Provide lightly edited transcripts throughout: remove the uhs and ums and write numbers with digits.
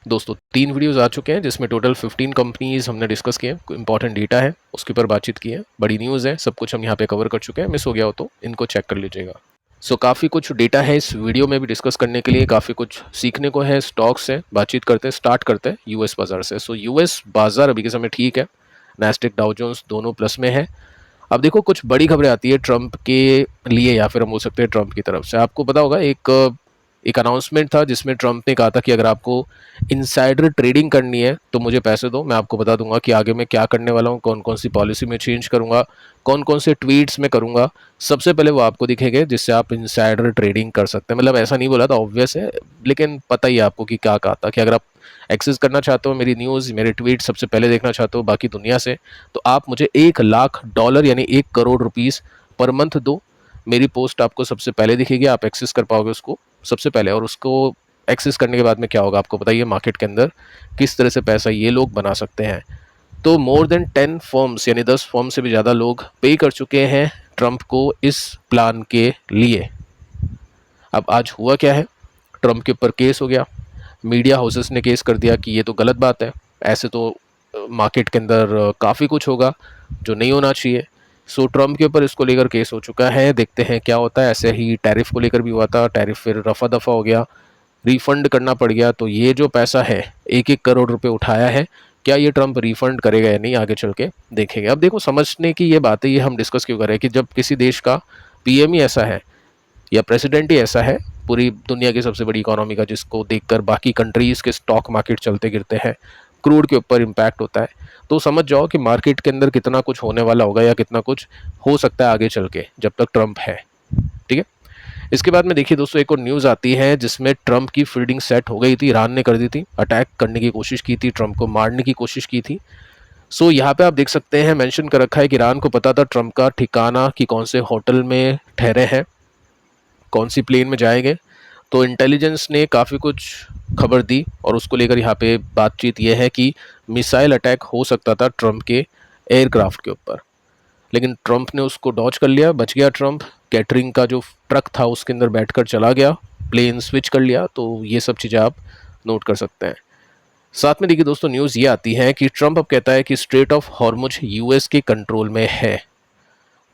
दोस्तों 3 वीडियोस आ चुके हैं जिसमें टोटल 15 कंपनीज हमने डिस्कस किए हैं। इंपॉर्टेंट डेटा है उसके ऊपर बातचीत की है, बड़ी न्यूज़ है, सब कुछ हम यहाँ पे कवर कर चुके हैं। मिस हो गया हो तो इनको चेक कर लीजिएगा। काफ़ी कुछ डेटा है इस वीडियो में भी डिस्कस करने के लिए, काफ़ी कुछ सीखने को है। स्टॉक्स है, बातचीत करते हैं, स्टार्ट करते हैं यूएस बाजार से। यूएस बाजार अभी के समय ठीक है, नैस्डैक डाउ जोन्स दोनों प्लस में है। अब देखो कुछ बड़ी खबरें आती है ट्रंप के लिए, या फिर हम बोल सकते हैं ट्रंप की तरफ से। आपको पता होगा एक अनाउंसमेंट था जिसमें ट्रंप ने कहा था कि अगर आपको इनसाइडर ट्रेडिंग करनी है तो मुझे पैसे दो, मैं आपको बता दूंगा कि आगे मैं क्या करने वाला हूँ, कौन कौन सी पॉलिसी में चेंज करूंगा, कौन कौन से ट्वीट्स में करूंगा। सबसे पहले वो आपको दिखेंगे जिससे आप इनसाइडर ट्रेडिंग कर सकते हैं। मतलब ऐसा नहीं बोला था, ऑब्वियस है, लेकिन पता ही है आपको कि क्या कहा था कि अगर आप एक्सेस करना चाहते हो मेरी न्यूज़, मेरे ट्वीट सबसे पहले देखना चाहते हो बाकी दुनिया से, तो आप मुझे $1,00,000 यानी 1 करोड़ रुपीज़ पर मंथ दो। मेरी पोस्ट आपको सबसे पहले दिखेगी, आप एक्सेस कर पाओगे उसको सबसे पहले। और उसको एक्सेस करने के बाद में क्या होगा आपको बताइए, मार्केट के अंदर किस तरह से पैसा ये लोग बना सकते हैं। तो मोर देन 10 फर्म्स यानी 10 फर्म से भी ज़्यादा लोग पे कर चुके हैं ट्रंप को इस प्लान के लिए। अब आज हुआ क्या है, ट्रंप के ऊपर केस हो गया, मीडिया हाउसेस ने केस कर दिया कि ये तो गलत बात है, ऐसे तो मार्केट के अंदर काफ़ी कुछ होगा जो नहीं होना चाहिए। ट्रंप के ऊपर इसको लेकर केस हो चुका है, देखते हैं क्या होता है। ऐसे ही टैरिफ को लेकर भी हुआ था, टैरिफ फिर रफा दफा हो गया, रिफंड करना पड़ गया। तो ये जो पैसा है 1-1 करोड़ रुपए उठाया है, क्या ये ट्रंप रिफंड करेगा या नहीं, आगे चल के देखेंगे। अब देखो समझने की ये बात है, ये हम डिस्कस क्यों कर रहे हैं कि जब किसी देश का पीएम ही ऐसा है या प्रेसिडेंट ही ऐसा है, पूरी दुनिया की सबसे बड़ी इकोनॉमी का, जिसको देखकर बाकी कंट्रीज़ के स्टॉक मार्केट चलते गिरते हैं, क्रूड के ऊपर इम्पैक्ट होता है, तो समझ जाओ कि मार्केट के अंदर कितना कुछ होने वाला होगा या कितना कुछ हो सकता है आगे चल के जब तक ट्रंप है। ठीक है, इसके बाद में देखिए दोस्तों एक और न्यूज़ आती है जिसमें ट्रंप की फील्डिंग सेट हो गई थी, ईरान ने कर दी थी, अटैक करने की कोशिश की थी, ट्रंप को मारने की कोशिश की थी। यहाँ पे आप देख सकते हैं मेंशन कर रखा है कि ईरान को पता था ट्रंप का ठिकाना, कि कौन से होटल में ठहरे हैं, कौन सी प्लेन में जाएंगे। तो इंटेलिजेंस ने काफ़ी कुछ खबर दी और उसको लेकर यहाँ पे बातचीत यह है कि मिसाइल अटैक हो सकता था ट्रंप के एयरक्राफ्ट के ऊपर, लेकिन ट्रंप ने उसको डॉज कर लिया, बच गया ट्रंप। कैटरिंग का जो ट्रक था उसके अंदर बैठकर चला गया, प्लेन स्विच कर लिया। तो ये सब चीज़ें आप नोट कर सकते हैं। साथ में देखिए दोस्तों न्यूज़ ये आती है कि ट्रंप अब कहता है कि स्ट्रेट ऑफ हॉर्मुज यूएस के कंट्रोल में है।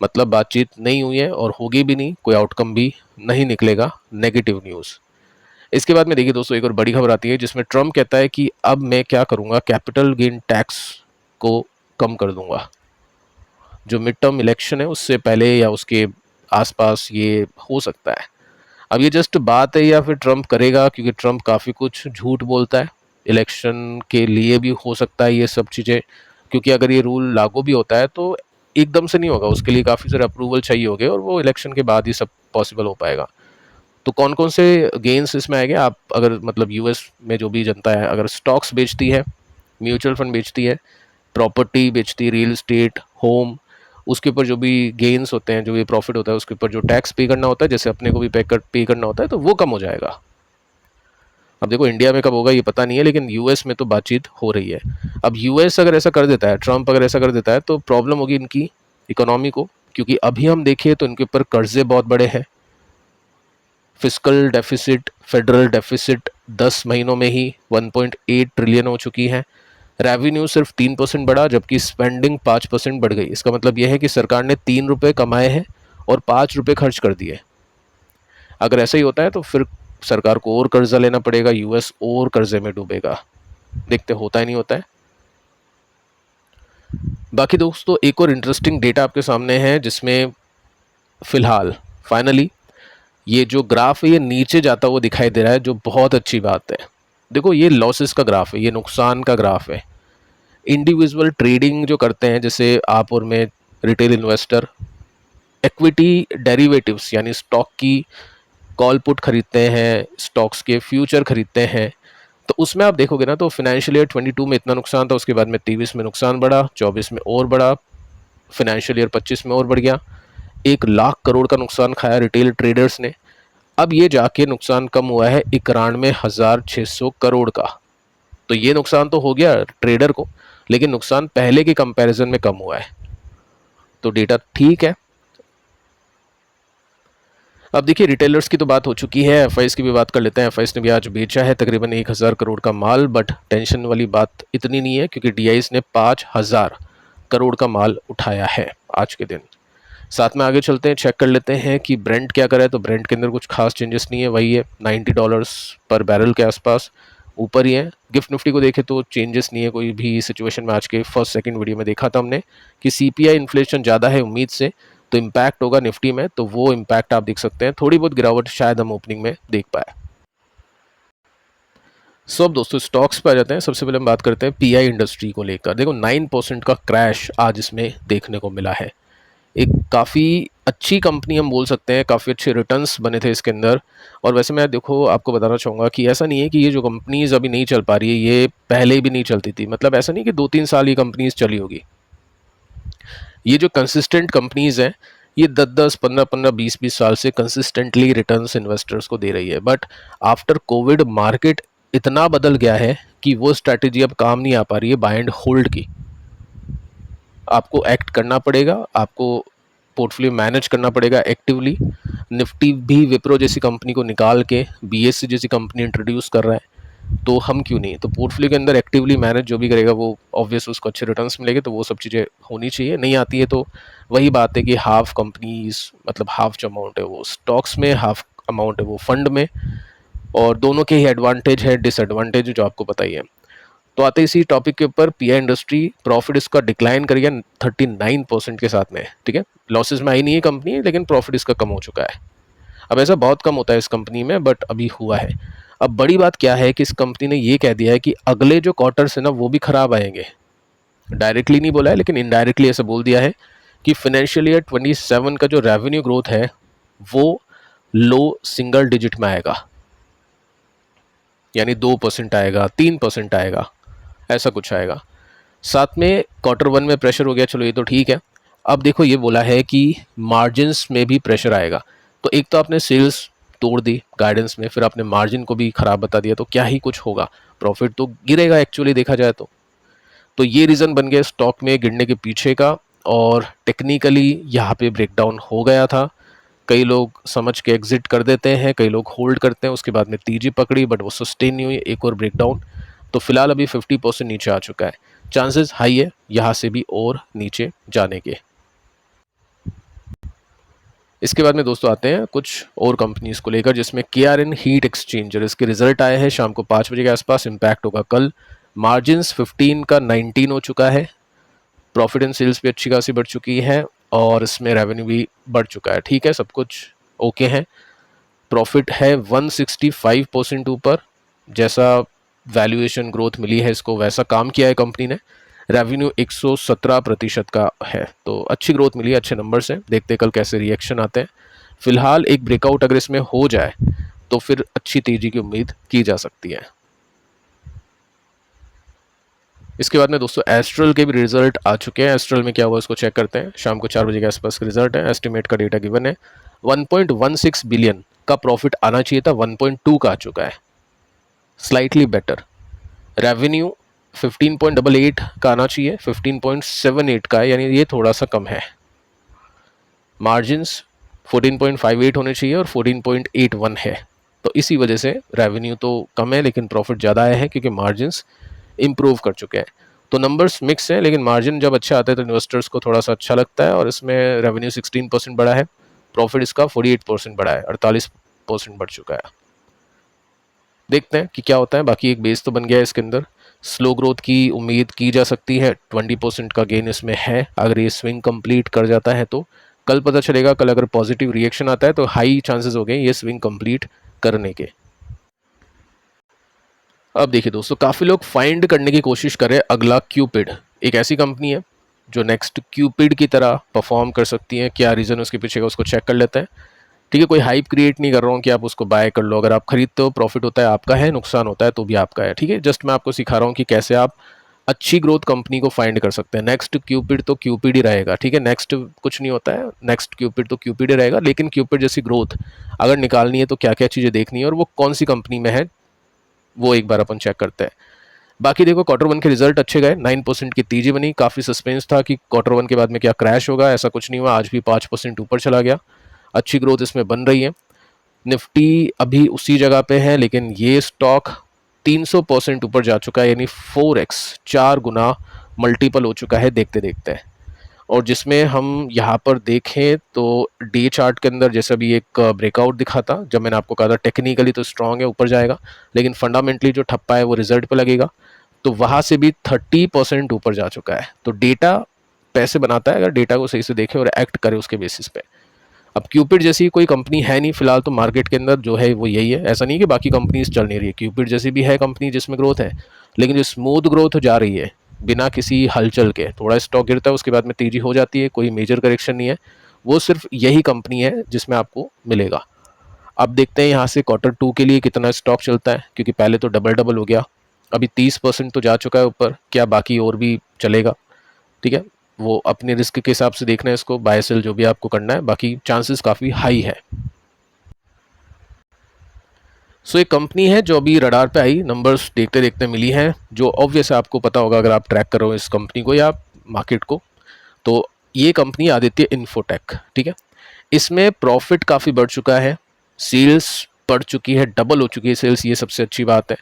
मतलब बातचीत नहीं हुई है और होगी भी नहीं, कोई आउटकम भी नहीं निकलेगा, नेगेटिव न्यूज़। इसके बाद में देखिए दोस्तों एक और बड़ी खबर आती है जिसमें ट्रंप कहता है कि अब मैं क्या करूंगा, कैपिटल गेन टैक्स को कम कर दूंगा। जो मिड टर्म इलेक्शन है उससे पहले या उसके आसपास ये हो सकता है। अब ये जस्ट बात है या फिर ट्रंप करेगा, क्योंकि ट्रंप काफ़ी कुछ झूठ बोलता है, इलेक्शन के लिए भी हो सकता है ये सब चीज़ें, क्योंकि अगर ये रूल लागू भी होता है तो एकदम से नहीं होगा, उसके लिए काफ़ी सारे अप्रूवल चाहिए होंगे और वो इलेक्शन के बाद ही सब पॉसिबल हो पाएगा। तो कौन कौन से गेन्स इसमें आएंगे, आप अगर मतलब यूएस में जो भी जनता है अगर स्टॉक्स बेचती है, म्यूचुअल फंड बेचती है, प्रॉपर्टी बेचती है, रियल स्टेट, होम, उसके ऊपर जो भी गेन्स होते हैं, जो भी प्रॉफिट होता है, उसके ऊपर जो टैक्स पे करना होता है, जैसे अपने को भी पे करना होता है, तो वो कम हो जाएगा। अब देखो इंडिया में कब होगा ये पता नहीं है, लेकिन यूएस में तो बातचीत हो रही है। अब यूएस अगर ऐसा कर देता है, ट्रंप अगर ऐसा कर देता है, तो प्रॉब्लम होगी इनकी इकोनॉमी को, क्योंकि अभी हम देखिए तो इनके ऊपर कर्जे बहुत बड़े हैं। फिस्कल डेफिसिट, फेडरल डेफिसिट 10 महीनों में ही 1.8 ट्रिलियन हो चुकी है। रेवेन्यू सिर्फ 3% बढ़ा, जबकि स्पेंडिंग 5% बढ़ गई। इसका मतलब यह है कि सरकार ने 3 रुपए कमाए हैं और 5 रुपए खर्च कर दिए। अगर ऐसा ही होता है तो फिर सरकार को और कर्जा लेना पड़ेगा, यूएस और कर्जे में डूबेगा। देखते होता है नहीं होता है। बाकी दोस्तों एक और इंटरेस्टिंग डेटा आपके सामने है जिसमें फिलहाल फाइनली ये जो ग्राफ है ये नीचे जाता हुआ दिखाई दे रहा है, जो बहुत अच्छी बात है। देखो ये लॉसेस का ग्राफ है, ये नुकसान का ग्राफ है। इंडिविजुअल ट्रेडिंग जो करते हैं जैसे आप और मैं, रिटेल इन्वेस्टर, इक्विटी डेरिवेटिव्स यानी स्टॉक की कॉल पुट खरीदते हैं, स्टॉक्स के फ्यूचर खरीदते हैं, तो उसमें आप देखोगे ना तो फाइनेंशियल ईयर 22 में इतना नुकसान था, उसके बाद में 23 में नुकसान बढ़ा, 24 में और बढ़ा, फाइनेंशियल ईयर 25 में और बढ़ गया। 1 लाख करोड़ का नुकसान खाया रिटेल ट्रेडर्स ने। अब ये जाके नुकसान कम हुआ है 91,600 करोड़ का। तो ये नुकसान तो हो गया ट्रेडर को, लेकिन नुकसान पहले के कंपैरिजन में कम हुआ है। तो डेटा ठीक है। अब देखिए रिटेलर्स की तो बात हो चुकी है, एफआईज की भी बात कर लेते हैं। एफआईज ने भी आज बेचा है तकरीबन 1000 करोड़ का माल, बट टेंशन वाली बात इतनी नहीं है क्योंकि डीआईज ने 5000 करोड़ का माल उठाया है आज के दिन। साथ में आगे चलते हैं, चेक कर लेते हैं कि ब्रेंट क्या करे। तो ब्रेंट के अंदर कुछ खास चेंजेस नहीं है, वही है $90 पर बैरल के आसपास ऊपर ही है। गिफ्ट निफ्टी को देखें तो चेंजेस नहीं है कोई भी सिचुएशन में। आज के फर्स्ट सेकंड वीडियो में देखा था हमने कि सीपीआई इन्फ्लेशन ज़्यादा है उम्मीद से, तो इम्पैक्ट होगा निफ्टी में, तो वो इम्पैक्ट आप देख सकते हैं। थोड़ी बहुत गिरावट शायद हम ओपनिंग में देख पाए। सो अब दोस्तों स्टॉक्स पर आ जाते हैं। सबसे पहले हम बात करते हैं पीआई इंडस्ट्री को लेकर। देखो 9% का क्रैश आज इसमें देखने को मिला है। एक काफ़ी अच्छी कंपनी हम बोल सकते हैं, काफ़ी अच्छे रिटर्न्स बने थे इसके अंदर। और वैसे मैं देखो आपको बताना चाहूँगा कि ऐसा नहीं है कि ये जो कंपनीज अभी नहीं चल पा रही है ये पहले भी नहीं चलती थी। मतलब ऐसा नहीं कि 2-3 साल ये कंपनीज चली होगी। ये जो कंसिस्टेंट कंपनीज हैं ये 10-10, 15-15, 20-20 साल से कंसिस्टेंटली रिटर्न्स इन्वेस्टर्स को दे रही है। बट आफ्टर कोविड मार्केट इतना बदल गया है कि वो स्ट्रैटेजी अब काम नहीं आ पा रही है बाय एंड होल्ड की। आपको एक्ट करना पड़ेगा, आपको पोर्टफोलियो मैनेज करना पड़ेगा एक्टिवली। निफ्टी भी विप्रो जैसी कंपनी को निकाल के बीएससी जैसी कंपनी इंट्रोड्यूस कर रहा है, तो हम क्यों नहीं। तो पोर्टफोलियो के अंदर एक्टिवली मैनेज जो भी करेगा वो ऑब्वियस उसको अच्छे रिटर्न्स मिलेंगे, तो वो सब चीज़ें होनी चाहिए। नहीं आती है तो वही बात है कि हाफ कंपनीज मतलब हाफ जो अमाउंट है वो स्टॉक्स में, हाफ अमाउंट है वो फंड में, और दोनों के ही एडवांटेज है डिसएडवांटेज जो आपको पता ही है। तो आते इसी टॉपिक के ऊपर, पीआई इंडस्ट्री प्रॉफिट इसका डिक्लाइन कर गया 39% के साथ में। ठीक है, लॉसेस में आई नहीं है कंपनी, लेकिन प्रॉफिट इसका कम हो चुका है। अब ऐसा बहुत कम होता है इस कंपनी में, बट अभी हुआ है। अब बड़ी बात क्या है कि इस कंपनी ने ये कह दिया है कि अगले जो क्वार्टर्स है ना वो भी खराब आएंगे। डायरेक्टली नहीं बोला है लेकिन इनडायरेक्टली ऐसा बोल दिया है कि फाइनेंशियल ईयर 27 का जो रेवेन्यू ग्रोथ है वो लो सिंगल डिजिट में आएगा, यानी 2% आएगा, 3% आएगा, ऐसा कुछ आएगा। साथ में Q1 में प्रेशर हो गया, चलो ये तो ठीक है। अब देखो ये बोला है कि मार्जिन्स में भी प्रेशर आएगा। तो एक तो आपने सेल्स तोड़ दी गाइडेंस में, फिर आपने मार्जिन को भी खराब बता दिया, तो क्या ही कुछ होगा, प्रॉफिट तो गिरेगा एक्चुअली देखा जाए तो ये रीज़न बन गया स्टॉक में गिरने के पीछे का। और टेक्निकली यहाँ पे ब्रेकडाउन हो गया था। कई लोग समझ के एग्जिट कर देते हैं, कई लोग होल्ड करते हैं, उसके बाद में तेजी पकड़ी बट वो सस्टेन नहीं हुई, एक और ब्रेकडाउन। तो फिलहाल अभी 50% नीचे आ चुका है, चांसेस हाई है यहाँ से भी और नीचे जाने के। इसके बाद में दोस्तों आते हैं कुछ और कंपनीज को लेकर, जिसमें KRN हीट एक्सचेंजर, इसके रिजल्ट आए हैं शाम को 5 बजे के आसपास, इम्पैक्ट होगा कल। मार्जिन्स 15 का 19 हो चुका है, प्रॉफिट एंड सेल्स भी अच्छी खासी बढ़ चुकी है, और इसमें रेवेन्यू भी बढ़ चुका है। ठीक है, सब कुछ ओके है। प्रॉफिट है 165% ऊपर, जैसा वैल्यूएशन ग्रोथ मिली है इसको वैसा काम किया है कंपनी ने। रेवेन्यू 117% का है, तो अच्छी ग्रोथ मिली है, अच्छे नंबर्स हैं। देखते कल कैसे रिएक्शन आते हैं। फिलहाल एक ब्रेकआउट अगर इसमें हो जाए तो फिर अच्छी तेजी की उम्मीद की जा सकती है। इसके बाद में दोस्तों एस्ट्रल के भी रिजल्ट आ चुके हैं। एस्ट्रल में क्या हुआ उसको चेक करते हैं। शाम को 4 बजे के आसपास का रिजल्ट है, एस्टिमेट का डेटा गिवन है। 1.16 बिलियन का प्रॉफिट आना चाहिए था, 1.2 का आ चुका है, स्लाइटली बेटर। रेवेन्यू 15.88 का आना चाहिए, 15.78 का है, यानी ये थोड़ा सा कम है। मार्जिन्स 14.58 होने चाहिए और 14.81 है, तो इसी वजह से रेवेन्यू तो कम है लेकिन प्रॉफिट ज़्यादा आया है क्योंकि मार्जिन्स इम्प्रूव कर चुके हैं। तो नंबर्स मिक्स हैं, लेकिन मार्जिन जब अच्छा आता है तो इन्वेस्टर्स को थोड़ा सा अच्छा लगता है। और इसमें रेवेन्यू 16% बढ़ा है, प्रॉफिट इसका 48% बढ़ा है, 48% बढ़ चुका है। देखते हैं कि क्या होता है। बाकी एक बेस तो बन गया है इसके अंदर, स्लो ग्रोथ की उम्मीद की जा सकती है। 20% का गेन इसमें है, अगर ये स्विंग कंप्लीट कर जाता है तो कल पता चलेगा। कल अगर पॉजिटिव रिएक्शन आता है तो हाई चांसेस हो गए ये स्विंग कंप्लीट करने के। अब देखिए दोस्तों, काफ़ी लोग फाइंड करने की कोशिश कर रहे हैं अगला क्यूपिड। एक ऐसी कंपनी है जो नेक्स्ट क्यूपिड की तरह परफॉर्म कर सकती है। क्या रीज़न उसके पीछे का उसको चेक कर लेते हैं। ठीक है, कोई हाइप क्रिएट नहीं कर रहा हूँ कि आप उसको बाय कर लो। अगर आप खरीदते हो प्रॉफिट होता है आपका है, नुकसान होता है तो भी आपका है। ठीक है, जस्ट मैं आपको सिखा रहा हूँ कि कैसे आप अच्छी ग्रोथ कंपनी को फाइंड कर सकते हैं। नेक्स्ट क्यूपिड तो क्यूपिड ही रहेगा। ठीक है, नेक्स्ट कुछ नहीं होता है, नेक्स्ट क्यूपिड तो क्यूपिड ही रहेगा। लेकिन क्यूपिड जैसी ग्रोथ अगर निकालनी है तो क्या क्या चीज़ें देखनी है और वो कौन सी कंपनी में है वो एक बार अपन चेक करते हैं। बाकी देखो Q1 के रिजल्ट अच्छे गए, 9% की तेजी बनी। काफ़ी सस्पेंस था कि Q1 के बाद में क्या क्रैश होगा, ऐसा कुछ नहीं हुआ, आज भी 5% ऊपर चला गया। अच्छी ग्रोथ इसमें बन रही है। निफ्टी अभी उसी जगह पे है, लेकिन ये स्टॉक 300% ऊपर जा चुका है, यानी 4x 4 गुना मल्टीपल हो चुका है देखते देखते। और जिसमें हम यहाँ पर देखें तो डे चार्ट के अंदर जैसा भी एक ब्रेकआउट दिखा था, जब मैंने आपको कहा था टेक्निकली तो स्ट्रांग है, ऊपर जाएगा, लेकिन फंडामेंटली जो ठप्पा है वो रिजल्ट पे लगेगा, तो वहाँ से भी 30% ऊपर जा चुका है। तो डेटा पैसे बनाता है अगर डेटा को सही से देखे और एक्ट करे उसके बेसिस पे। अब क्यूपिड जैसी कोई कंपनी है नहीं फिलहाल तो मार्केट के अंदर, जो है वो यही है। ऐसा नहीं कि बाकी कंपनीज चल नहीं रही है, क्यूपिड जैसी भी है कंपनी जिसमें ग्रोथ है, लेकिन जो स्मूथ ग्रोथ जा रही है बिना किसी हलचल के, थोड़ा स्टॉक गिरता है उसके बाद में तेजी हो जाती है, कोई मेजर करेक्शन नहीं है, वो सिर्फ यही कंपनी है जिसमें आपको मिलेगा। अब देखते हैं यहाँ से Q2 के लिए कितना स्टॉक चलता है, क्योंकि पहले तो डबल डबल हो गया, अभी 30% तो जा चुका है ऊपर, क्या बाकी और भी चलेगा? ठीक है, वो अपने रिस्क के हिसाब से देखना है इसको, बाय सेल जो भी आपको करना है, बाकी चांसेस काफ़ी हाई है। सो एक कंपनी है जो अभी रडार पे आई, नंबर्स देखते देखते मिली है, जो ऑब्वियस आपको पता होगा अगर आप ट्रैक कर रहे हो इस कंपनी को या मार्केट को। तो ये कंपनी आदित्य इन्फोटेक, ठीक है। इसमें प्रॉफिट काफ़ी बढ़ चुका है, सेल्स बढ़ चुकी है, डबल हो चुकी है सेल्स, ये सबसे अच्छी बात है।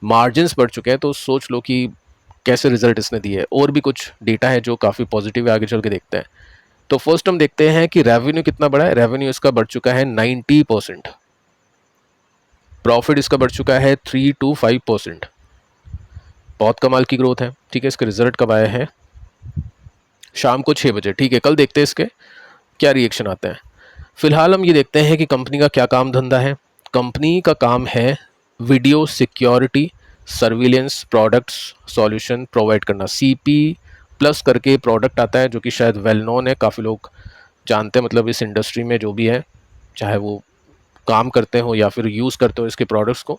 मार्जिन्स बढ़ चुके हैं, तो सोच लो कि कैसे रिजल्ट इसने दिए है। और भी कुछ डेटा है जो काफ़ी पॉजिटिव है, आगे चल के देखते हैं। तो फर्स्ट हम देखते हैं कि रेवेन्यू कितना बढ़ा है। रेवेन्यू इसका बढ़ चुका है 90%, प्रॉफिट इसका बढ़ चुका है 3 to 5%। बहुत कमाल की ग्रोथ है, ठीक है। इसके रिजल्ट कब आए हैं? शाम को 6 बजे, ठीक है। कल देखते हैं इसके क्या रिएक्शन आते हैं। फिलहाल हम ये देखते हैं कि कंपनी का क्या काम धंधा है। कंपनी का काम है video security surveillance products solution provide करना। CP प्लस करके प्रोडक्ट आता है जो कि शायद वेल नोन है, काफ़ी लोग जानते हैं, मतलब इस इंडस्ट्री में जो भी है, चाहे वो काम करते हो या फिर यूज़ करते हो इसके प्रोडक्ट्स को।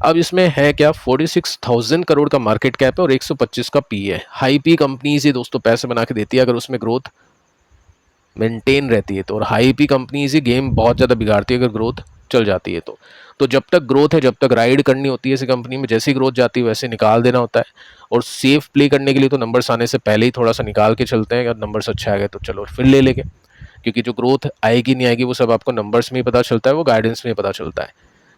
अब इसमें है क्या, 46,000 करोड़ का मार्केट कैप है और 125 का पी है। हाई पी कंपनीज ही दोस्तों पैसे बना के देती है अगर उसमें ग्रोथ मेंटेन रहती है तो, और हाई पी कंपनीज ही गेम बहुत ज़्यादा बिगाड़ती है अगर ग्रोथ चल जाती है तो जब तक ग्रोथ है, जब तक राइड करनी होती है इसी कंपनी में, जैसी ग्रोथ जाती है वैसे निकाल देना होता है। और सेफ प्ले करने के लिए तो नंबर्स आने से पहले ही थोड़ा सा निकाल के चलते हैं, अगर नंबर्स अच्छे आ गए तो चलो फिर ले लेंगे, क्योंकि जो ग्रोथ आएगी नहीं आएगी वो सब आपको नंबर्स में ही पता चलता है, वो गाइडेंस में ही पता चलता है।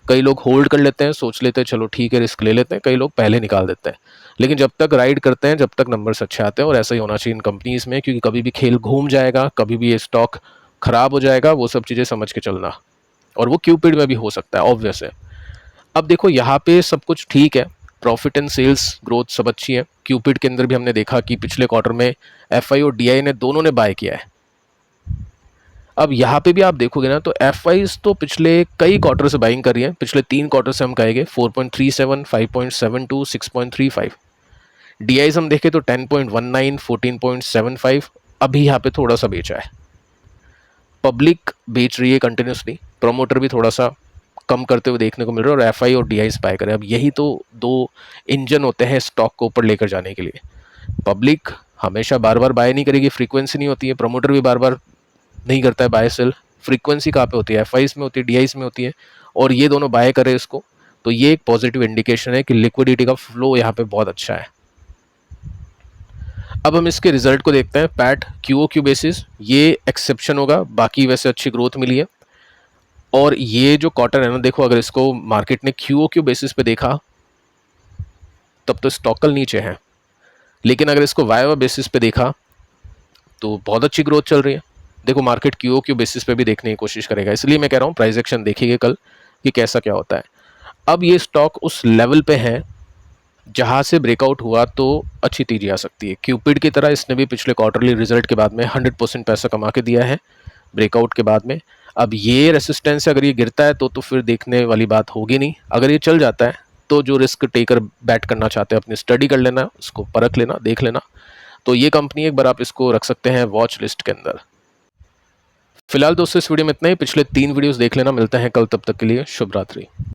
कई लोग होल्ड कर लेते हैं, सोच लेते हैं चलो ठीक है रिस्क ले लेते हैं, कई लोग पहले निकाल देते हैं। लेकिन जब तक राइड करते हैं, जब तक नंबर्स अच्छे आते हैं, और ऐसा ही होना चाहिए इन कंपनीज में, क्योंकि कभी भी खेल घूम जाएगा, कभी भी ये स्टॉक खराब हो जाएगा, वो सब चीज़ें समझ के चलना। और वो क्यूपिड में भी हो सकता है, ऑब्वियस है। अब देखो यहाँ पे सब कुछ ठीक है, प्रॉफिट एंड सेल्स ग्रोथ सब अच्छी है। क्यूपिड के अंदर भी हमने देखा कि पिछले क्वार्टर में FI और DI ने दोनों ने बाय किया है। अब यहाँ पे भी आप देखोगे ना तो FIs तो पिछले कई क्वार्टर से बाइंग कर रही है, पिछले 3 क्वार्टर से हम कहेंगे 4.37, 5.72, 6.35। DIs हम देखें तो 10.19, 14.75, अभी यहाँ पे थोड़ा सा बेचा है। पब्लिक बेच रही है कंटिन्यूसली, प्रमोटर भी थोड़ा सा कम करते हुए देखने को मिल रहा है, और FI और DIs बाय करें। अब यही तो दो इंजन होते हैं स्टॉक को ऊपर लेकर जाने के लिए। पब्लिक हमेशा बार बार बाय नहीं करेगी, फ्रीक्वेंसी नहीं होती है, प्रमोटर भी बार बार नहीं करता है बाय सेल, फ्रीक्वेंसी कहाँ पे होती है, FIs में होती है, DIs में होती है, और ये दोनों बाय करें इसको, तो ये एक पॉजिटिव इंडिकेशन है कि लिक्विडिटी का फ्लो यहाँ पे बहुत अच्छा है। अब हम इसके रिजल्ट को देखते हैं। पैट QOQ बेसिस ये एक्सेप्शन होगा, बाकी वैसे अच्छी ग्रोथ मिली है। और ये जो क्वार्टर है ना, देखो अगर इसको मार्केट ने QOQ बेसिस पे देखा तब तो स्टॉक कल नीचे है, लेकिन अगर इसको YOY बेसिस पे देखा तो बहुत अच्छी ग्रोथ चल रही है। देखो मार्केट QOQ बेसिस पे भी देखने की कोशिश करेगा, इसलिए मैं कह रहा हूँ प्राइस एक्शन देखिए कल कि कैसा क्या होता है। अब ये स्टॉक उस लेवल पे है जहाँ से ब्रेकआउट हुआ तो अच्छी तेजी आ सकती है। क्यूपिड की तरह इसने भी पिछले क्वार्टरली रिजल्ट के बाद में 100% पैसा कमा के दिया है ब्रेकआउट के बाद में। अब ये रेसिस्टेंस अगर ये गिरता है तो फिर देखने वाली बात होगी नहीं। अगर ये चल जाता है तो जो रिस्क टेकर बैट करना चाहते हैं अपनी स्टडी कर लेना, उसको परख लेना, देख लेना। तो ये कंपनी एक बार आप इसको रख सकते हैं वॉच लिस्ट के अंदर। फिलहाल दोस्तों इस वीडियो में इतना ही, पिछले 3 वीडियोस देख लेना। मिलते हैं कल, तब तक के लिए शुभ रात्रि।